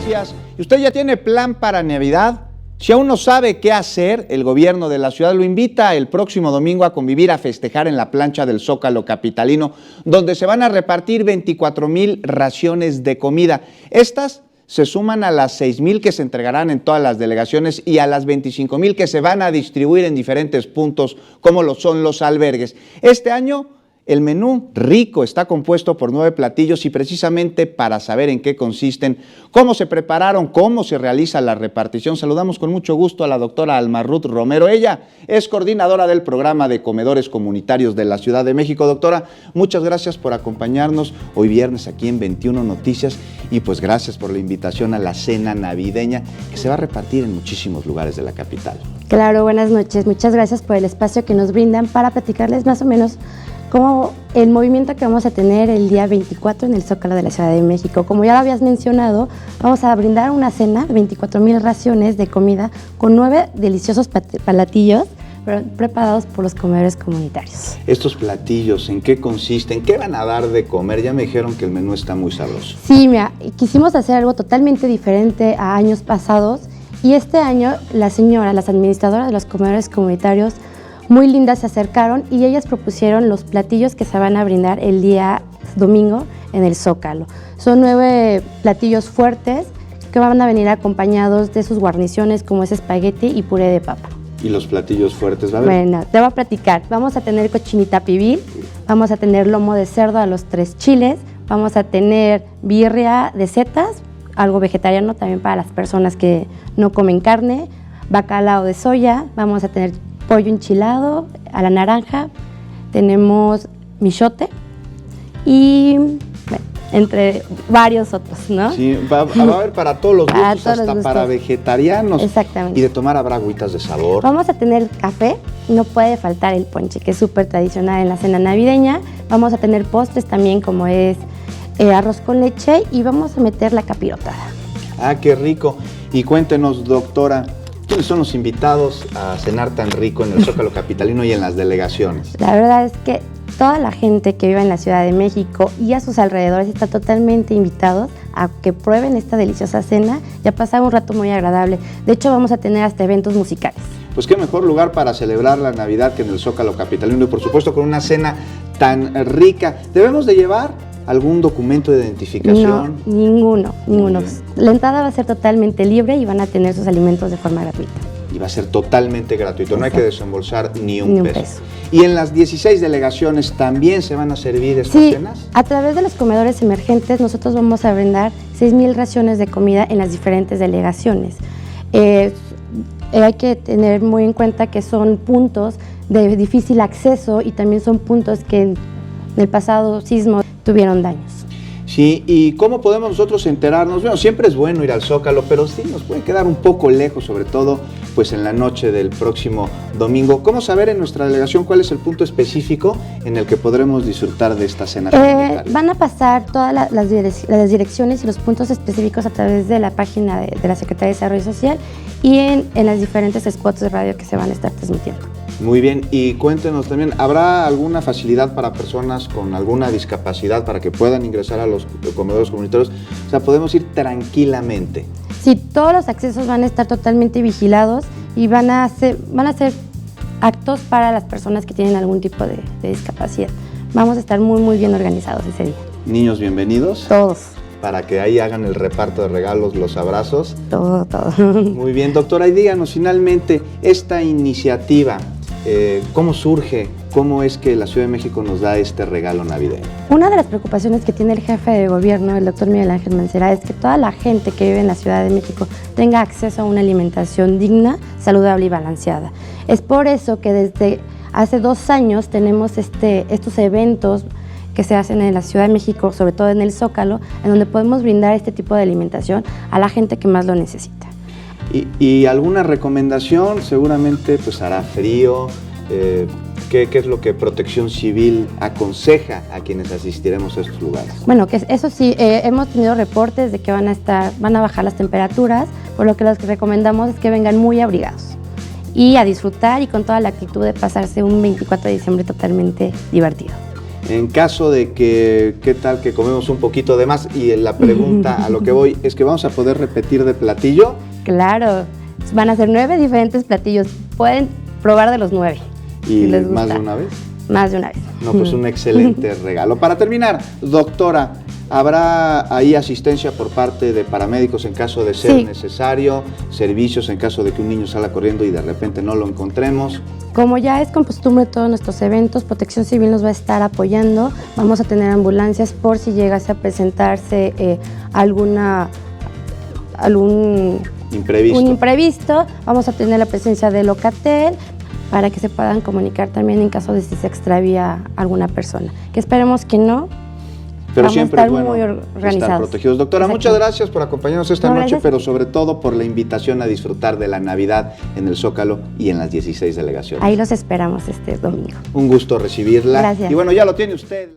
Gracias. ¿Y usted ya tiene plan para Navidad? Si aún no sabe qué hacer, el gobierno de la ciudad lo invita el próximo domingo a convivir, a festejar en la plancha del Zócalo capitalino, donde se van a repartir 24,000 raciones de comida. Estas se suman a las 6,000 que se entregarán en todas las delegaciones y a las 25,000 que se van a distribuir en diferentes puntos, como lo son los albergues. Este año, el menú rico está compuesto por 9 platillos y precisamente para saber en qué consisten, cómo se prepararon, cómo se realiza la repartición, saludamos con mucho gusto a la doctora Alma Ruth Romero. Ella es coordinadora del programa de comedores comunitarios de la Ciudad de México. Doctora, muchas gracias por acompañarnos hoy viernes aquí en 21 Noticias y pues gracias por la invitación a la cena navideña que se va a repartir en muchísimos lugares de la capital. Claro, buenas noches. Muchas gracias por el espacio que nos brindan para platicarles más o menos como el movimiento que vamos a tener el día 24 en el Zócalo de la Ciudad de México. Como ya lo habías mencionado, vamos a brindar una cena de 24,000 raciones de comida con 9 deliciosos platillos preparados por los comedores comunitarios. Estos platillos, ¿en qué consisten? ¿Qué van a dar de comer? Ya me dijeron que el menú está muy sabroso. Sí, mira, quisimos hacer algo totalmente diferente a años pasados y este año las administradoras de los comedores comunitarios muy lindas se acercaron y ellas propusieron los platillos que se van a brindar el día domingo en el Zócalo. Son 9 platillos fuertes que van a venir acompañados de sus guarniciones como es espagueti y puré de papa. ¿Y los platillos fuertes va a haber? Bueno, te voy a platicar. Vamos a tener cochinita pibil, vamos a tener lomo de cerdo a los 3 chiles, vamos a tener birria de setas, algo vegetariano también para las personas que no comen carne, bacalao de soya, vamos a tener pollo enchilado a la naranja, tenemos michote y bueno, entre varios otros, ¿no? Sí, va a haber para todos los gustos, hasta para vegetarianos. Exactamente. Y de tomar habrá agüitas de sabor. Vamos a tener café, no puede faltar el ponche, que es súper tradicional en la cena navideña. Vamos a tener postres también como es arroz con leche y vamos a meter la capirotada. Ah, qué rico. Y cuéntenos, doctora, ¿quiénes son los invitados a cenar tan rico en el Zócalo capitalino y en las delegaciones? La verdad es que toda la gente que vive en la Ciudad de México y a sus alrededores está totalmente invitados a que prueben esta deliciosa cena y a pasar un rato muy agradable. De hecho, vamos a tener hasta eventos musicales. Pues qué mejor lugar para celebrar la Navidad que en el Zócalo capitalino y por supuesto con una cena tan rica. ¿Debemos de llevar algún documento de identificación? No, ninguno. La entrada va a ser totalmente libre y van a tener sus alimentos de forma gratuita. Y va a ser totalmente gratuito, no hay que desembolsar ni un peso. ¿Y en las 16 delegaciones también se van a servir estas cenas? Sí, a través de los comedores emergentes nosotros vamos a brindar 6,000 raciones de comida en las diferentes delegaciones. Hay que tener muy en cuenta que son puntos de difícil acceso y también son puntos que en el pasado sismo tuvieron daños. Sí, ¿y cómo podemos nosotros enterarnos? Bueno, siempre es bueno ir al Zócalo, pero sí nos puede quedar un poco lejos, sobre todo pues en la noche del próximo domingo. ¿Cómo saber en nuestra delegación cuál es el punto específico en el que podremos disfrutar de esta cena comunitaria? Van a pasar todas las direcciones y los puntos específicos a través de la página de la Secretaría de Desarrollo Social y en las diferentes spots de radio que se van a estar transmitiendo. Muy bien, y cuéntenos también, ¿habrá alguna facilidad para personas con alguna discapacidad para que puedan ingresar a los comedores comunitarios? O sea, podemos ir tranquilamente. Sí, todos los accesos van a estar totalmente vigilados y van a ser actos para las personas que tienen algún tipo de discapacidad. Vamos a estar muy bien organizados ese día. Niños, bienvenidos. Todos. Para que ahí hagan el reparto de regalos, los abrazos. Todo. Muy bien, doctora, y díganos finalmente, esta iniciativa, ¿cómo surge? ¿Cómo es que la Ciudad de México nos da este regalo navideño? Una de las preocupaciones que tiene el jefe de gobierno, el doctor Miguel Ángel Mancera, es que toda la gente que vive en la Ciudad de México tenga acceso a una alimentación digna, saludable y balanceada. Es por eso que desde hace 2 años tenemos estos eventos que se hacen en la Ciudad de México, sobre todo en el Zócalo, en donde podemos brindar este tipo de alimentación a la gente que más lo necesita. ¿Y alguna recomendación? Seguramente pues hará frío. ¿Qué es lo que Protección Civil aconseja a quienes asistiremos a estos lugares? Bueno, que eso sí, hemos tenido reportes de que van a bajar las temperaturas, por lo que los que recomendamos es que vengan muy abrigados y a disfrutar y con toda la actitud de pasarse un 24 de diciembre totalmente divertido. En caso de que, ¿qué tal que comemos un poquito de más? Y la pregunta a lo que voy es que vamos a poder repetir de platillo. Claro, van a ser 9 diferentes platillos. Pueden probar de los 9. ¿Y si les gusta. más de una vez? Más de una vez. No, pues un excelente regalo. Para terminar, doctora, ¿habrá ahí asistencia por parte de paramédicos en caso de ser necesario? ¿Servicios en caso de que un niño salga corriendo y de repente no lo encontremos? Como ya es con costumbre todos nuestros eventos, Protección Civil nos va a estar apoyando. Vamos a tener ambulancias por si llegase a presentarse algún imprevisto. Vamos a tener la presencia de Locatel para que se puedan comunicar también en caso de si se extravía alguna persona. Que esperemos que no. Pero vamos siempre a estar es bueno muy organizados. estar protegidos. Doctora, muchas gracias por acompañarnos esta noche, pero sobre todo por la invitación a disfrutar de la Navidad en el Zócalo y en las 16 delegaciones. Ahí los esperamos este domingo. Un gusto recibirla. Gracias. Y bueno, ya lo tiene usted.